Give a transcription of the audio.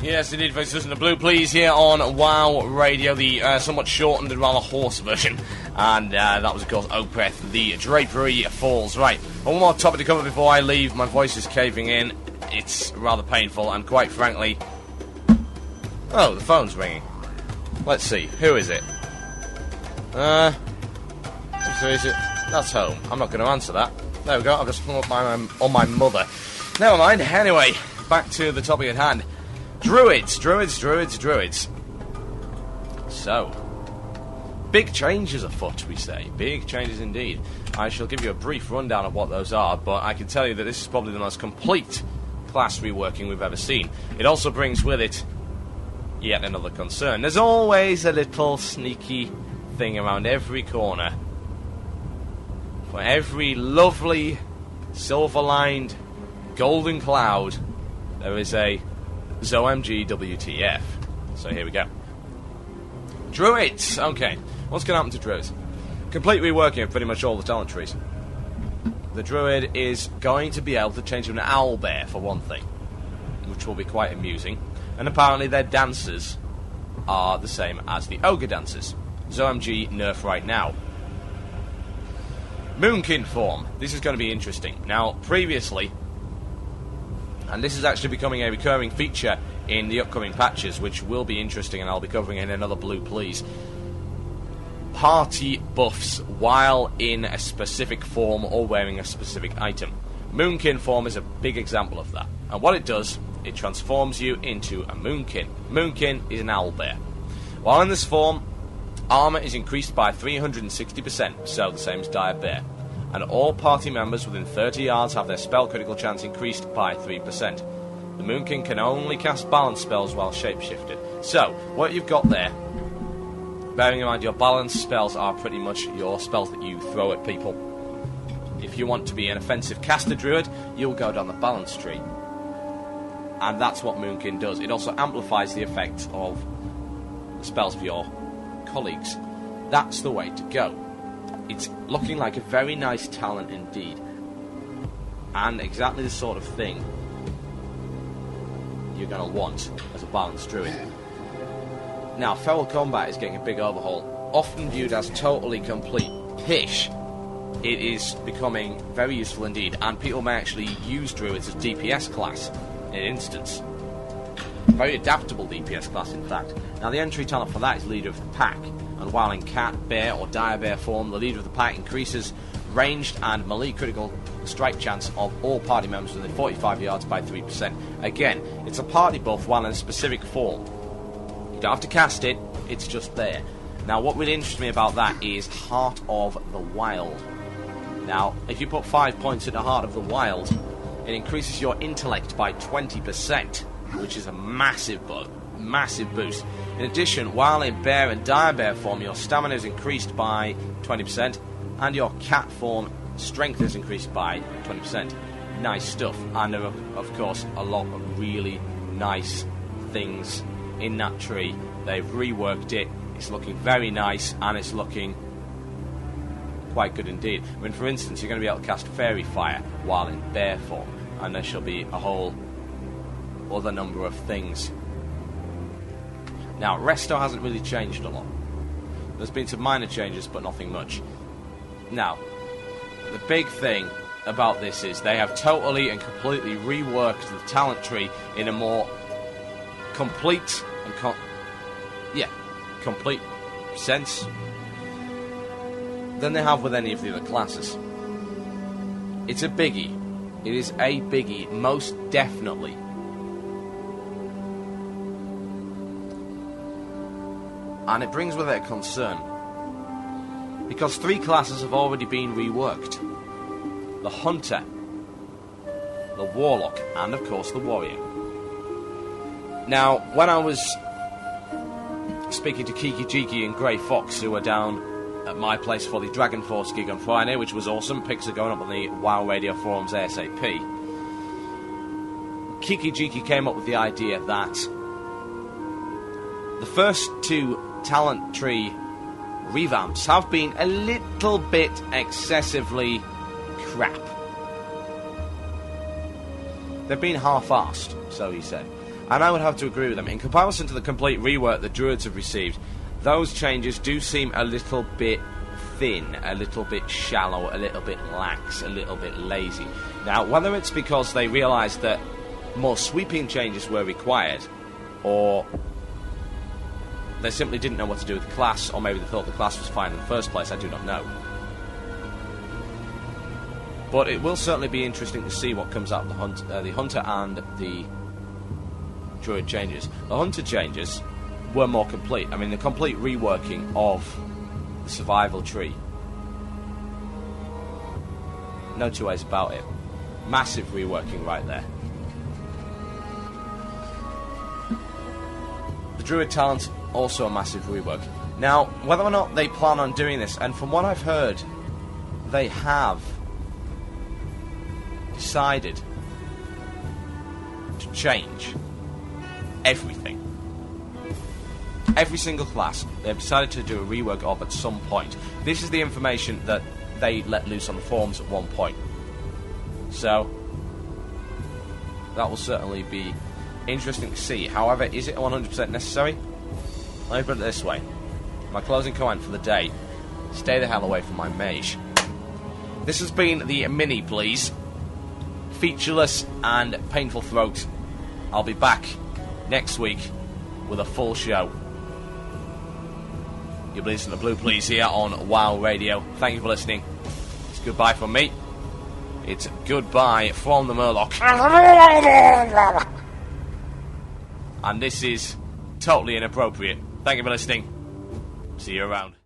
Yes, indeed, folks. Listen to Blue Please here on WoW Radio, the somewhat shortened and rather hoarse version. And that was, of course, Opeth, the Drapery Falls. Right, one more topic to cover before I leave. My voice is caving in. It's rather painful, and quite frankly... Oh, the phone's ringing. Let's see. Who is it? Who is it? That's home. I'm not going to answer that. There we go. I've just hung up on my mother. Never mind. Anyway, back to the topic at hand. Druids. So, big changes afoot, we say. Big changes indeed. I shall give you a brief rundown of what those are, but I can tell you that this is probably the most complete class reworking we've ever seen. It also brings with it yet another concern. There's always a little sneaky thing around every corner. For every lovely, silver-lined, golden cloud, there is a ZOMG WTF. So here we go. Druids! Okay, what's going to happen to Druids? Complete reworking of pretty much all the talent trees. The Druid is going to be able to change to an owlbear, for one thing, which will be quite amusing. And apparently their dancers are the same as the ogre dancers. ZOMG nerf right now. Moonkin form. This is going to be interesting. Now, previously... And this is actually becoming a recurring feature in the upcoming patches, which will be interesting, and I'll be covering in another Blue Please. Party buffs while in a specific form or wearing a specific item. Moonkin form is a big example of that. And what it does, it transforms you into a Moonkin. Moonkin is an owlbear. While in this form, armor is increased by 360%, so the same as Dire Bear. And all party members within 30 yards have their spell critical chance increased by 3%. The Moonkin can only cast balance spells while shapeshifted. So, what you've got there, bearing in mind your balance spells are pretty much your spells that you throw at people. If you want to be an offensive caster druid, you'll go down the balance tree. And that's what Moonkin does. It also amplifies the effect of the spells of your colleagues. That's the way to go. It's looking like a very nice talent indeed. And exactly the sort of thing you're going to want as a balanced druid. Now, Feral Combat is getting a big overhaul. Often viewed as totally complete pish, it is becoming very useful indeed. And people may actually use druids as DPS class in an instance. Very adaptable DPS class, in fact. Now, the entry talent for that is Leader of the Pack. And while in Cat, Bear, or Dire Bear form, the Leader of the Pack increases ranged and melee critical strike chance of all party members within 45 yards by 3%. Again, it's a party buff while in a specific form. You don't have to cast it, it's just there. Now, what really interests me about that is Heart of the Wild. Now, if you put 5 points into Heart of the Wild, it increases your intellect by 20%, which is a massive boost. In addition, while in Bear and Dire Bear form, your stamina is increased by 20%, and your Cat form strength is increased by 20%. Nice stuff. And there are, of course, a lot of really nice things in that tree. They've reworked it. It's looking very nice, and it's looking quite good indeed. I mean, for instance, you're going to be able to cast Fairy Fire while in Bear form, and there shall be a whole other number of things. Now, Resto hasn't really changed a lot. There's been some minor changes, but nothing much. Now, the big thing about this is they have totally and completely reworked the talent tree in a more complete and complete sense than they have with any of the other classes. It's a biggie. It is a biggie, most definitely. And it brings with it a concern, because 3 classes have already been reworked. The Hunter, the Warlock, and of course the Warrior. Now, when I was speaking to Kiki Jiki and Grey Fox, who were down at my place for the Dragon Force gig on Friday, which was awesome, pics are going up on the WoW Radio forums ASAP, Kiki Jiki came up with the idea that the first 2 talent tree revamps have been a little bit excessively crap. They've been half-arsed, so he said. And I would have to agree with them. In comparison to the complete rework the Druids have received, those changes do seem a little bit thin, a little bit shallow, a little bit lax, a little bit lazy. Now, whether it's because they realised that more sweeping changes were required, or they simply didn't know what to do with the class, or maybe they thought the class was fine in the first place, I do not know. But it will certainly be interesting to see what comes out of the Hunter and the Druid changes. The Hunter changes were more complete. I mean, the complete reworking of the survival tree. No two ways about it. Massive reworking right there. The Druid talent, also a massive rework. Now, whether or not they plan on doing this, and from what I've heard, they have decided to change everything. Every single class, they've decided to do a rework of at some point. This is the information that they let loose on the forums at one point. So, that will certainly be interesting to see. However, is it 100% necessary? Let me put it this way. My closing comment for the day: stay the hell away from my mage. This has been the mini, please. Featureless and painful throat. I'll be back next week with a full show. You'll be listening to Blue Please here on WoW Radio. Thank you for listening. It's goodbye from me. It's goodbye from the Murloc. And this is totally inappropriate. Thank you for listening. See you around.